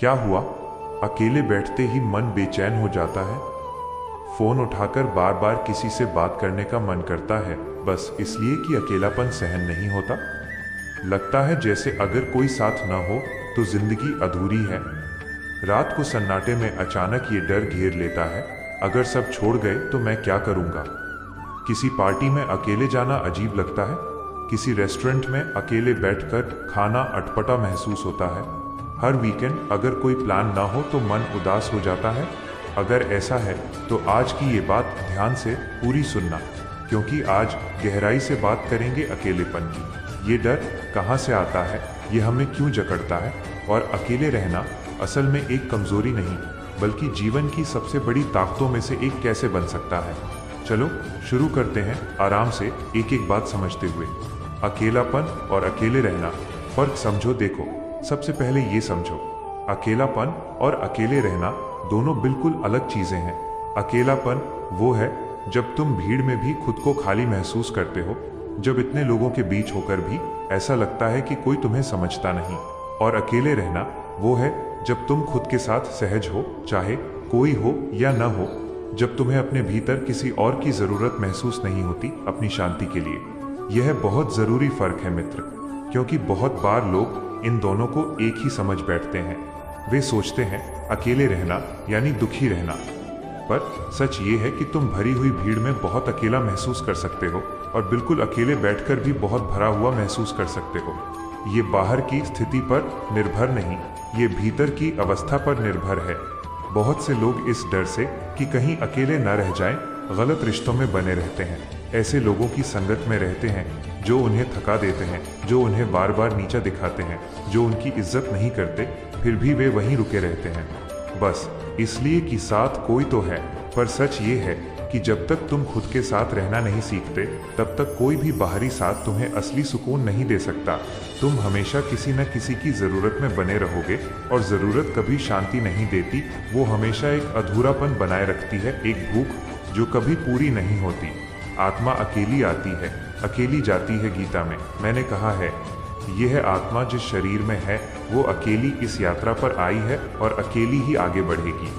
क्या हुआ? अकेले बैठते ही मन बेचैन हो जाता है। फोन उठाकर बार बार किसी से बात करने का मन करता है, बस इसलिए कि अकेलापन सहन नहीं होता। लगता है जैसे अगर कोई साथ न हो तो जिंदगी अधूरी है। रात को सन्नाटे में अचानक ये डर घेर लेता है, अगर सब छोड़ गए तो मैं क्या करूँगा। किसी पार्टी में अकेले जाना अजीब लगता है, किसी रेस्टोरेंट में अकेले बैठकर खाना अटपटा महसूस होता है। हर वीकेंड अगर कोई प्लान ना हो तो मन उदास हो जाता है। अगर ऐसा है तो आज की ये बात ध्यान से पूरी सुनना, क्योंकि आज गहराई से बात करेंगे अकेलेपन की। ये डर कहाँ से आता है, ये हमें क्यों जकड़ता है, और अकेले रहना असल में एक कमजोरी नहीं बल्कि जीवन की सबसे बड़ी ताकतों में से एक कैसे बन सकता है। चलो शुरू करते हैं आराम से, एक एक बात समझते हुए। अकेलापन और अकेले रहना, फर्क समझो। देखो, सबसे पहले ये समझो, अकेलापन और अकेले रहना दोनों बिल्कुल अलग चीजें हैं। अकेलापन वो है जब तुम भीड़ में भी खुद को खाली महसूस करते हो, जब इतने लोगों के बीच होकर भी ऐसा लगता है कि कोई तुम्हें समझता नहीं। और अकेले रहना वो है जब तुम खुद के साथ सहज हो, चाहे कोई हो या न हो, जब तुम्हें अपने भीतर किसी और की जरूरत महसूस नहीं होती अपनी शांति के लिए। यह बहुत जरूरी फर्क है मित्र, क्योंकि बहुत बार लोग इन दोनों को एक ही समझ बैठते हैं। वे सोचते हैं अकेले रहना यानी दुखी रहना, पर सच ये है कि तुम भरी हुई भीड़ में बहुत अकेला महसूस कर सकते हो और बिल्कुल अकेले बैठकर भी बहुत भरा हुआ महसूस कर सकते हो। ये बाहर की स्थिति पर निर्भर नहीं, ये भीतर की अवस्था पर निर्भर है। बहुत से लोग इस डर से कि कहीं अकेले न रह जाएं, गलत रिश्तों में बने रहते हैं। ऐसे लोगों की संगत में रहते हैं जो उन्हें थका देते हैं, जो उन्हें बार बार नीचा दिखाते हैं, जो उनकी इज्जत नहीं करते, फिर भी वे वहीं रुके रहते हैं, बस इसलिए कि साथ कोई तो है। पर सच ये है कि जब तक तुम खुद के साथ रहना नहीं सीखते, तब तक कोई भी बाहरी साथ तुम्हें असली सुकून नहीं दे सकता। तुम हमेशा किसी न किसी की ज़रूरत में बने रहोगे, और ज़रूरत कभी शांति नहीं देती, वो हमेशा एक अधूरापन बनाए रखती है, एक भूख जो कभी पूरी नहीं होती। आत्मा अकेली आती है, अकेली जाती है। गीता में मैंने कहा है, यह आत्मा जिस शरीर में है वो अकेली इस यात्रा पर आई है और अकेली ही आगे बढ़ेगी।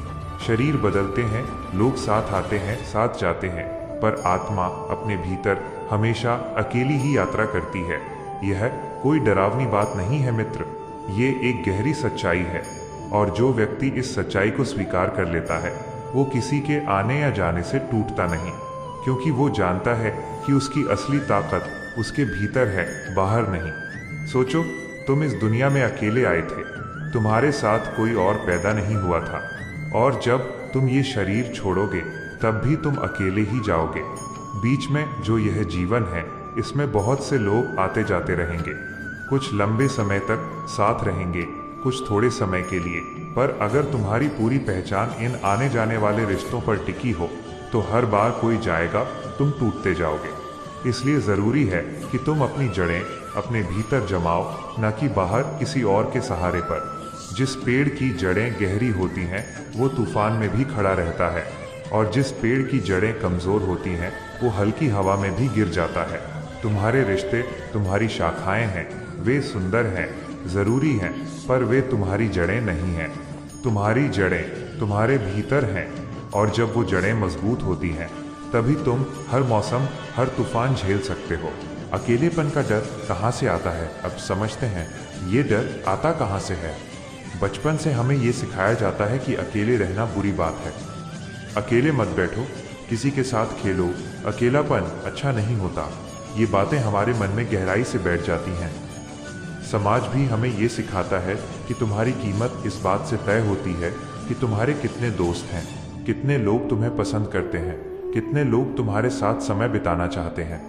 शरीर बदलते हैं, लोग साथ आते हैं, साथ जाते हैं, पर आत्मा अपने भीतर हमेशा अकेली ही यात्रा करती है। यह कोई डरावनी बात नहीं है मित्र, ये एक गहरी सच्चाई है। और जो व्यक्ति इस सच्चाई को स्वीकार कर लेता है, वो किसी के आने या जाने से टूटता नहीं, क्योंकि वो जानता है कि उसकी असली ताकत उसके भीतर है, बाहर नहीं। सोचो, तुम इस दुनिया में अकेले आए थे, तुम्हारे साथ कोई और पैदा नहीं हुआ था, और जब तुम ये शरीर छोड़ोगे तब भी तुम अकेले ही जाओगे। बीच में जो यह जीवन है, इसमें बहुत से लोग आते जाते रहेंगे। कुछ लंबे समय तक साथ रहेंगे, कुछ थोड़े समय के लिए, पर अगर तुम्हारी पूरी पहचान इन आने जाने वाले रिश्तों पर टिकी हो तो हर बार कोई जाएगा तुम टूटते जाओगे। इसलिए ज़रूरी है कि तुम अपनी जड़ें अपने भीतर जमाओ, न कि बाहर किसी और के सहारे पर। जिस पेड़ की जड़ें गहरी होती हैं वो तूफान में भी खड़ा रहता है, और जिस पेड़ की जड़ें कमज़ोर होती हैं वो हल्की हवा में भी गिर जाता है। तुम्हारे रिश्ते तुम्हारी शाखाएं हैं, वे सुंदर हैं, ज़रूरी हैं, पर वे तुम्हारी जड़ें नहीं हैं। तुम्हारी जड़ें तुम्हारे भीतर हैं, और जब वो जड़ें मजबूत होती हैं तभी तुम हर मौसम, हर तूफान झेल सकते हो। अकेलेपन का डर कहाँ से आता है? अब समझते हैं ये डर आता कहाँ से है। बचपन से हमें ये सिखाया जाता है कि अकेले रहना बुरी बात है। अकेले मत बैठो, किसी के साथ खेलो, अकेलापन अच्छा नहीं होता। ये बातें हमारे मन में गहराई से बैठ जाती हैं। समाज भी हमें ये सिखाता है कि तुम्हारी कीमत इस बात से तय होती है कि तुम्हारे कितने दोस्त हैं, कितने लोग तुम्हें पसंद करते हैं, कितने लोग तुम्हारे साथ समय बिताना चाहते हैं।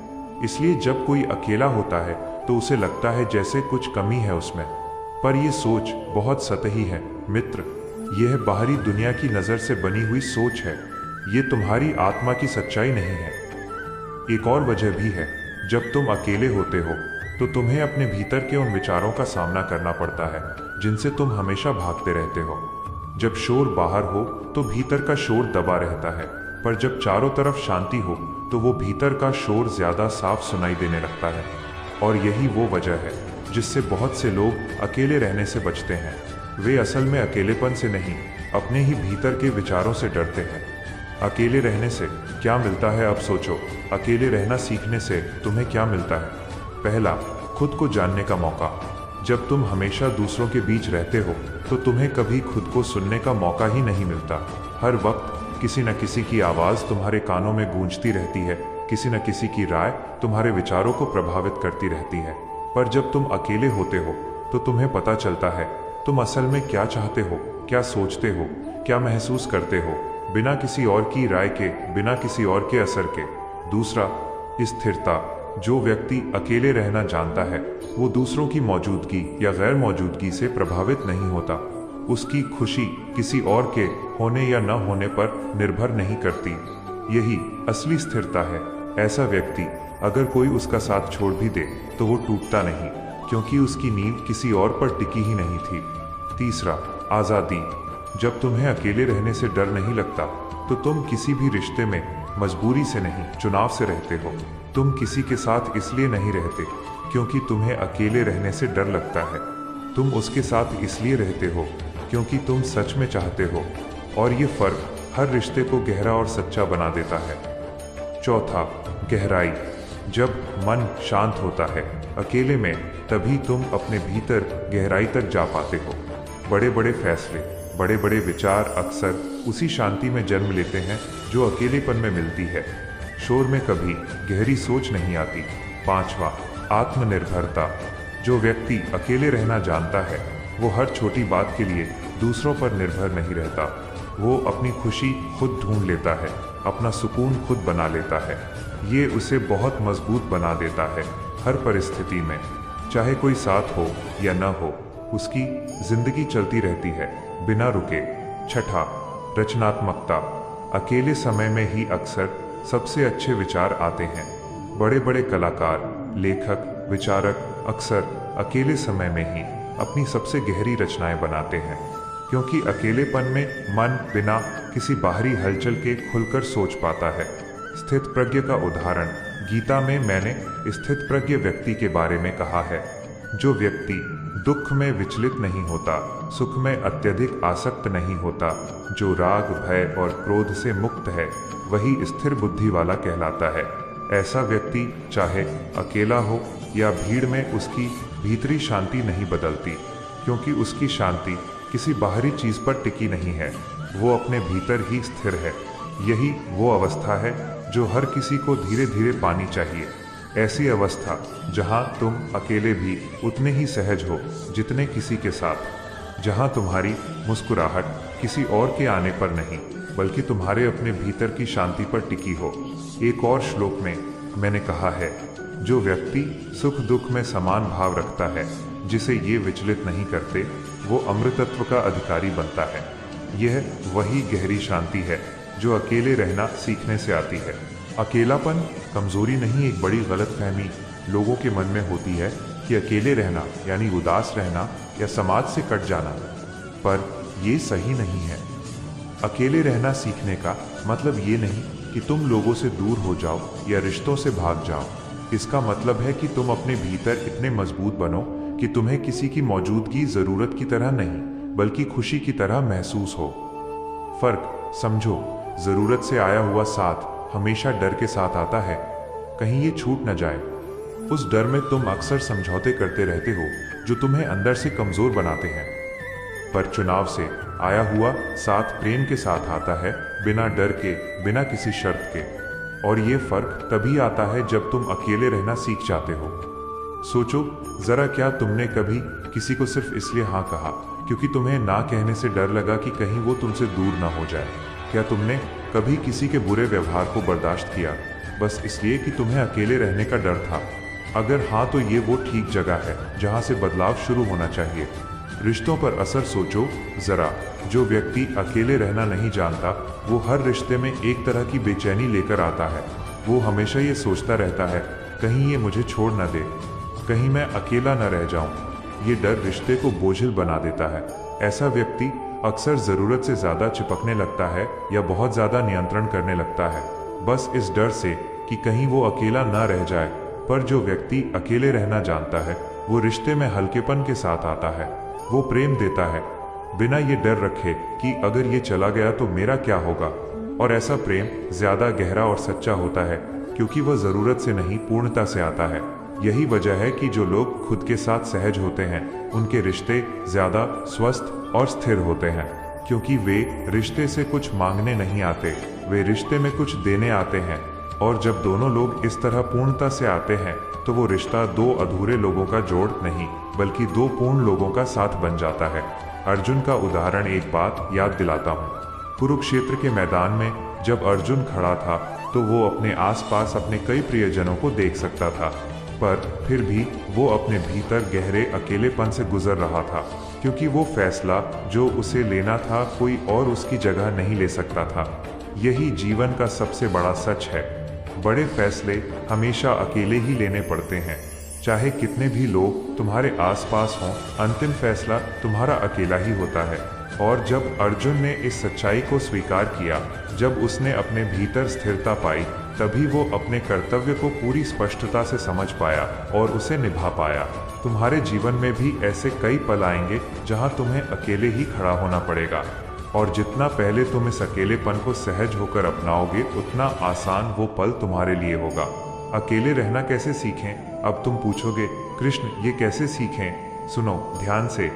इसलिए जब कोई अकेला होता है तो उसे लगता है जैसे कुछ कमी है उसमें। पर यह सोच बहुत सतही है मित्र, यह बाहरी दुनिया की नज़र से बनी हुई सोच है, ये तुम्हारी आत्मा की सच्चाई नहीं है। एक और वजह भी है, जब तुम अकेले होते हो तो तुम्हें अपने भीतर के उन विचारों का सामना करना पड़ता है जिनसे तुम हमेशा भागते रहते हो। जब शोर बाहर हो तो भीतर का शोर दबा रहता है, पर जब चारों तरफ शांति हो तो वो भीतर का शोर ज़्यादा साफ सुनाई देने लगता है। और यही वो वजह है जिससे बहुत से लोग अकेले रहने से बचते हैं। वे असल में अकेलेपन से नहीं, अपने ही भीतर के विचारों से डरते हैं। अकेले रहने से क्या मिलता है, अब सोचो। अकेले रहना सीखने से तुम्हें क्या मिलता है? पहला, खुद को जानने का मौका। जब तुम हमेशा दूसरों के बीच रहते हो तो तुम्हें कभी खुद को सुनने का मौका ही नहीं मिलता। हर वक्त किसी न किसी की आवाज़ तुम्हारे कानों में गूंजती रहती है, किसी न किसी की राय तुम्हारे विचारों को प्रभावित करती रहती है। पर जब तुम अकेले होते हो तो तुम्हें पता चलता है तुम असल में क्या चाहते हो, क्या सोचते हो, क्या महसूस करते हो, बिना किसी और की राय के, बिना किसी और के असर के। दूसरा, स्थिरता। जो व्यक्ति अकेले रहना जानता है वो दूसरों की मौजूदगी या गैर मौजूदगी से प्रभावित नहीं होता। उसकी खुशी किसी और के होने या न होने पर निर्भर नहीं करती। यही असली स्थिरता है। ऐसा व्यक्ति अगर कोई उसका साथ छोड़ भी दे तो वो टूटता नहीं, क्योंकि उसकी नींव किसी और पर टिकी ही नहीं थी। तीसरा, आज़ादी। जब तुम्हें अकेले रहने से डर नहीं लगता तो तुम किसी भी रिश्ते में मजबूरी से नहीं, चुनाव से रहते हो। तुम किसी के साथ इसलिए नहीं रहते क्योंकि तुम्हें अकेले रहने से डर लगता है। तुम उसके साथ इसलिए रहते हो क्योंकि तुम सच में चाहते हो। और ये फर्क हर रिश्ते को गहरा और सच्चा बना देता है। चौथा, गहराई। जब मन शांत होता है अकेले में, तभी तुम अपने भीतर गहराई तक जा पाते हो। बड़े बड़े फैसले, बड़े बड़े विचार अक्सर उसी शांति में जन्म लेते हैं जो अकेलेपन में मिलती है। शोर में कभी गहरी सोच नहीं आती। पांचवा, आत्मनिर्भरता। जो व्यक्ति अकेले रहना जानता है वो हर छोटी बात के लिए दूसरों पर निर्भर नहीं रहता। वो अपनी खुशी खुद ढूंढ लेता है, अपना सुकून खुद बना लेता है। ये उसे बहुत मजबूत बना देता है। हर परिस्थिति में, चाहे कोई साथ हो या न हो, उसकी जिंदगी चलती रहती है बिना रुके। छठा, रचनात्मकता। अकेले समय में ही अक्सर सबसे अच्छे विचार आते हैं। बड़े बड़े कलाकार, लेखक, विचारक अक्सर अकेले समय में ही अपनी सबसे गहरी रचनाएं बनाते हैं, क्योंकि अकेलेपन में मन बिना किसी बाहरी हलचल के खुलकर सोच पाता है। स्थित प्रज्ञ का उदाहरण गीता में मैंने स्थित प्रज्ञ व्यक्ति के बारे में कहा है। जो व्यक्ति दुख में विचलित नहीं होता, सुख में अत्यधिक आसक्त नहीं होता, जो राग, भय और क्रोध से मुक्त है, वही स्थिर बुद्धि वाला कहलाता है। ऐसा व्यक्ति चाहे अकेला हो या भीड़ में, उसकी भीतरी शांति नहीं बदलती, क्योंकि उसकी शांति किसी बाहरी चीज पर टिकी नहीं है, वो अपने भीतर ही स्थिर है। यही वो अवस्था है जो हर किसी को धीरे धीरे पानी चाहिए। ऐसी अवस्था जहां तुम अकेले भी उतने ही सहज हो जितने किसी के साथ, जहां तुम्हारी मुस्कुराहट किसी और के आने पर नहीं बल्कि तुम्हारे अपने भीतर की शांति पर टिकी हो। एक और श्लोक में मैंने कहा है, जो व्यक्ति सुख दुख में समान भाव रखता है, जिसे ये विचलित नहीं करते, वो अमृतत्व का अधिकारी बनता है। यह वही गहरी शांति है जो अकेले रहना सीखने से आती है। अकेलापन कमजोरी नहीं, एक बड़ी गलतफहमी लोगों के मन में होती है कि अकेले रहना यानी उदास रहना या समाज से कट जाना, पर ये सही नहीं है। अकेले रहना सीखने का मतलब ये नहीं कि तुम लोगों से दूर हो जाओ या रिश्तों से भाग जाओ। इसका मतलब है कि तुम अपने भीतर इतने मजबूत बनो कि तुम्हें किसी की मौजूदगी जरूरत की तरह नहीं बल्कि खुशी की तरह महसूस हो। फर्क समझो, जरूरत से आया हुआ साथ हमेशा डर के साथ आता है, कहीं ये छूट न जाए। उस डर में तुम अक्सर समझौते करते रहते हो जो तुम्हें अंदर से कमजोर बनाते हैं। पर चुनाव से आया हुआ साथ प्रेम के साथ आता है, बिना डर के, बिना किसी शर्त के। और ये फर्क तभी आता है जब तुम अकेले रहना सीख जाते हो। सोचो जरा, क्या तुमने कभी किसी को सिर्फ इसलिए हाँ कहा क्योंकि तुम्हें ना कहने से डर लगा कि कहीं वो तुमसे दूर ना हो जाए? क्या तुमने कभी किसी के बुरे व्यवहार को बर्दाश्त किया बस इसलिए कि तुम्हें अकेले रहने का डर था? अगर हाँ, तो ये वो ठीक जगह है जहाँ से बदलाव शुरू होना चाहिए। रिश्तों पर असर सोचो जरा। जो व्यक्ति अकेले रहना नहीं जानता, वो हर रिश्ते में एक तरह की बेचैनी लेकर आता है। वो हमेशा ये सोचता रहता है, कहीं ये मुझे छोड़ न दे, कहीं मैं अकेला न रह जाऊं। ये डर रिश्ते को बोझिल बना देता है। ऐसा व्यक्ति अक्सर जरूरत से ज्यादा चिपकने लगता है या बहुत ज्यादा नियंत्रण करने लगता है, बस इस डर से कि कहीं वो अकेला न रह जाए। पर जो व्यक्ति अकेले रहना जानता है, वो रिश्ते में हल्केपन के साथ आता है। वो प्रेम देता है बिना ये डर रखे कि अगर ये चला गया तो मेरा क्या होगा। और ऐसा प्रेम ज्यादा गहरा और सच्चा होता है क्योंकि वह जरूरत से नहीं, पूर्णता से आता है। यही वजह है कि जो लोग खुद के साथ सहज होते हैं उनके रिश्ते ज्यादा स्वस्थ और स्थिर होते हैं, क्योंकि वे रिश्ते से कुछ मांगने नहीं आते, वे रिश्ते में कुछ देने आते हैं। और जब दोनों लोग इस तरह पूर्णता से आते हैं तो वो रिश्ता दो अधूरे लोगों का जोड़ नहीं बल्कि दो पूर्ण लोगों का साथ बन जाता है। अर्जुन का उदाहरण एक बात याद दिलाता हूँ। कुरुक्षेत्र के मैदान में जब अर्जुन खड़ा था तो वो अपने आसपास अपने कई प्रियजनों को देख सकता था, पर फिर भी वो अपने भीतर गहरे अकेलेपन से गुजर रहा था, क्योंकि वो फैसला जो उसे लेना था कोई और उसकी जगह नहीं ले सकता था। यही जीवन का सबसे बड़ा सच है। बड़े फैसले हमेशा अकेले ही लेने पड़ते हैं, चाहे कितने भी लोग तुम्हारे आसपास हों, अंतिम फैसला तुम्हारा अकेला ही होता है। और जब अर्जुन ने इस सच्चाई को स्वीकार किया, जब उसने अपने भीतर स्थिरता पाई, तभी वो अपने कर्तव्य को पूरी स्पष्टता से समझ पाया और उसे निभा पाया। तुम्हारे जीवन में भी ऐसे कई पल आएंगे जहां तुम्हें अकेले ही खड़ा होना पड़ेगा, और जितना पहले तुम इस अकेलेपन को सहज होकर अपनाओगे उतना आसान वो पल तुम्हारे लिए होगा। अकेले रहना कैसे सीखें? अब तुम पूछोगे, कृष्ण ये कैसे सीखें? सुनो ध्यान से।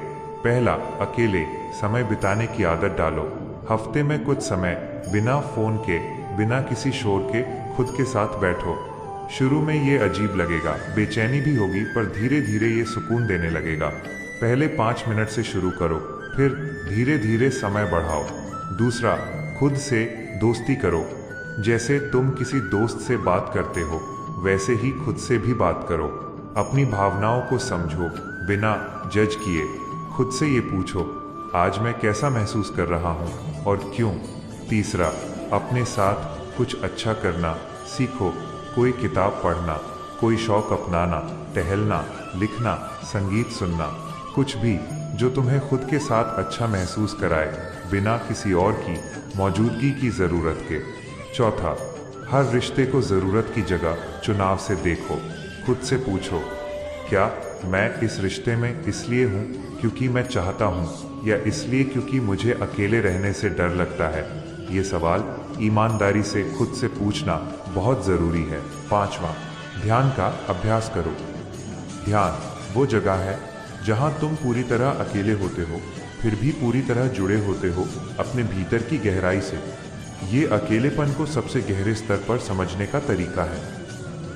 पहला, अकेले समय बिताने की आदत डालो। हफ्ते में कुछ समय बिना फोन के, बिना किसी शोर के खुद के साथ बैठो। शुरू में ये अजीब लगेगा, बेचैनी भी होगी, पर धीरे धीरे ये सुकून देने लगेगा। पहले 5 मिनट से शुरू करो, फिर धीरे धीरे समय बढ़ाओ। दूसरा, खुद से दोस्ती करो। जैसे तुम किसी दोस्त से बात करते हो वैसे ही खुद से भी बात करो। अपनी भावनाओं को समझो बिना जज किए। खुद से ये पूछो, आज मैं कैसा महसूस कर रहा हूँ और क्यों। तीसरा, अपने साथ कुछ अच्छा करना सीखो। कोई किताब पढ़ना, कोई शौक अपनाना, टहलना, लिखना, संगीत सुनना, कुछ भी जो तुम्हें खुद के साथ अच्छा महसूस कराए, बिना किसी और की मौजूदगी की ज़रूरत के। चौथा, हर रिश्ते को ज़रूरत की जगह चुनाव से देखो। खुद से पूछो, क्या मैं इस रिश्ते में इसलिए हूँ क्योंकि मैं चाहता हूँ, या इसलिए क्योंकि मुझे अकेले रहने से डर लगता है? ये सवाल ईमानदारी से खुद से पूछना बहुत ज़रूरी है। पांचवा, ध्यान का अभ्यास करो। ध्यान वो जगह है जहाँ तुम पूरी तरह अकेले होते हो, फिर भी पूरी तरह जुड़े होते हो अपने भीतर की गहराई से। ये अकेलेपन को सबसे गहरे स्तर पर समझने का तरीका है।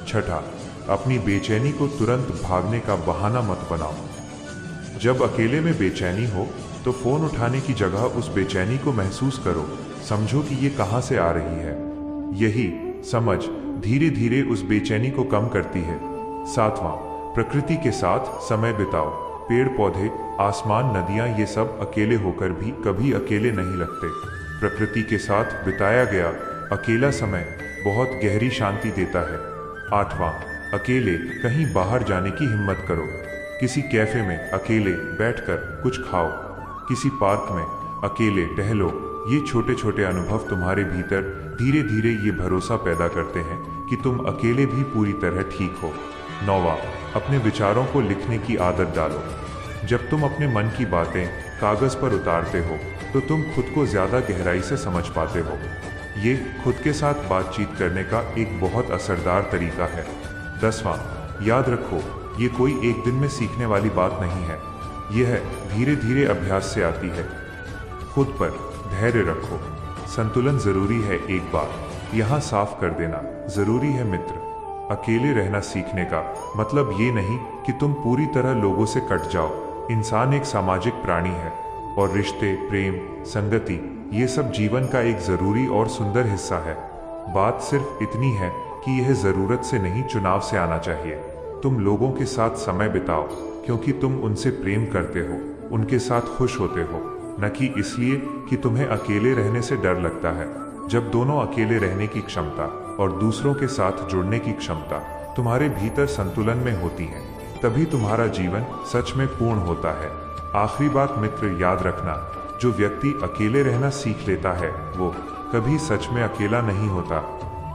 छठा, अपनी बेचैनी को तुरंत भागने का बहाना मत बनाओ। जब अकेले में बेचैनी हो तो फोन उठाने की जगह उस बेचैनी को महसूस करो, समझो कि ये कहाँ से आ रही है। यही समझ धीरे धीरे उस बेचैनी को कम करती है। सातवां, प्रकृति के साथ समय बिताओ। पेड़ पौधे, आसमान, नदियाँ, ये सब अकेले होकर भी कभी अकेले नहीं लगते। प्रकृति के साथ बिताया गया अकेला समय बहुत गहरी शांति देता है। आठवां, अकेले कहीं बाहर जाने की हिम्मत करो। किसी कैफे में अकेले बैठकर कुछ खाओ, किसी पार्क में अकेले टहलो। ये छोटे छोटे अनुभव तुम्हारे भीतर धीरे धीरे ये भरोसा पैदा करते हैं कि तुम अकेले भी पूरी तरह ठीक हो। नौवां, अपने विचारों को लिखने की आदत डालो। जब तुम अपने मन की बातें कागज पर उतारते हो तो तुम खुद को ज्यादा गहराई से समझ पाते हो। ये खुद के साथ बातचीत करने का एक बहुत असरदार तरीका है। 10वां, याद रखो, ये कोई एक दिन में सीखने वाली बात नहीं है, यह धीरे धीरे अभ्यास से आती है। खुद पर धैर्य रखो। संतुलन जरूरी है। एक बात यहाँ साफ कर देना जरूरी है मित्र, अकेले रहना सीखने का मतलब ये नहीं कि तुम पूरी तरह लोगों से कट जाओ। इंसान एक सामाजिक प्राणी है और रिश्ते, प्रेम, संगति, ये सब जीवन का एक जरूरी और सुंदर हिस्सा है। बात सिर्फ इतनी है कि यह जरूरत से नहीं, चुनाव से आना चाहिए। तुम लोगों के साथ समय बिताओ क्योंकि तुम उनसे प्रेम करते हो, उनके साथ खुश होते हो, न कि इसलिए कि तुम्हें अकेले रहने से डर लगता है। जब दोनों अकेले रहने की क्षमता और दूसरों के साथ जुड़ने की क्षमता तुम्हारे भीतर संतुलन में होती है, तभी तुम्हारा जीवन सच में पूर्ण होता है। आखिरी बात मित्र, याद रखना, जो व्यक्ति अकेले रहना सीख लेता है वो कभी सच में अकेला नहीं होता,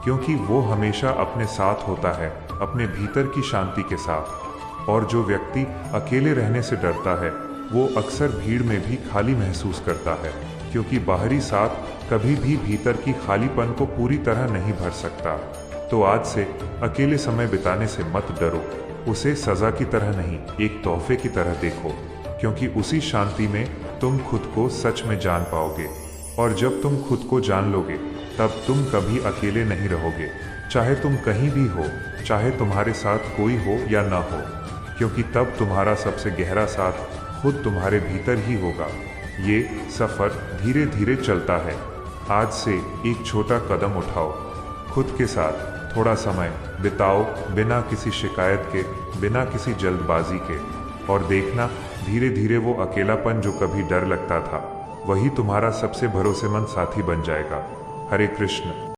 क्योंकि वो हमेशा अपने साथ होता है, अपने भीतर की शांति के साथ। और जो व्यक्ति अकेले रहने से डरता है वो अक्सर भीड़ में भी खाली महसूस करता है, क्योंकि बाहरी साथ कभी भी भीतर की खालीपन को पूरी तरह नहीं भर सकता। तो आज से अकेले समय बिताने से मत डरो, उसे सजा की तरह नहीं, एक तोहफे की तरह देखो, क्योंकि उसी शांति में तुम खुद को सच में जान पाओगे। और जब तुम खुद को जान लोगे, तब तुम कभी अकेले नहीं रहोगे, चाहे तुम कहीं भी हो, चाहे तुम्हारे साथ कोई हो या ना हो, क्योंकि तब तुम्हारा सबसे गहरा साथ खुद तुम्हारे भीतर ही होगा। ये सफ़र धीरे धीरे चलता है। आज से एक छोटा कदम उठाओ, खुद के साथ थोड़ा समय बिताओ, बिना किसी शिकायत के, बिना किसी जल्दबाजी के, और देखना धीरे धीरे वो अकेलापन जो कभी डर लगता था, वही तुम्हारा सबसे भरोसेमंद साथी बन जाएगा। हरे कृष्ण।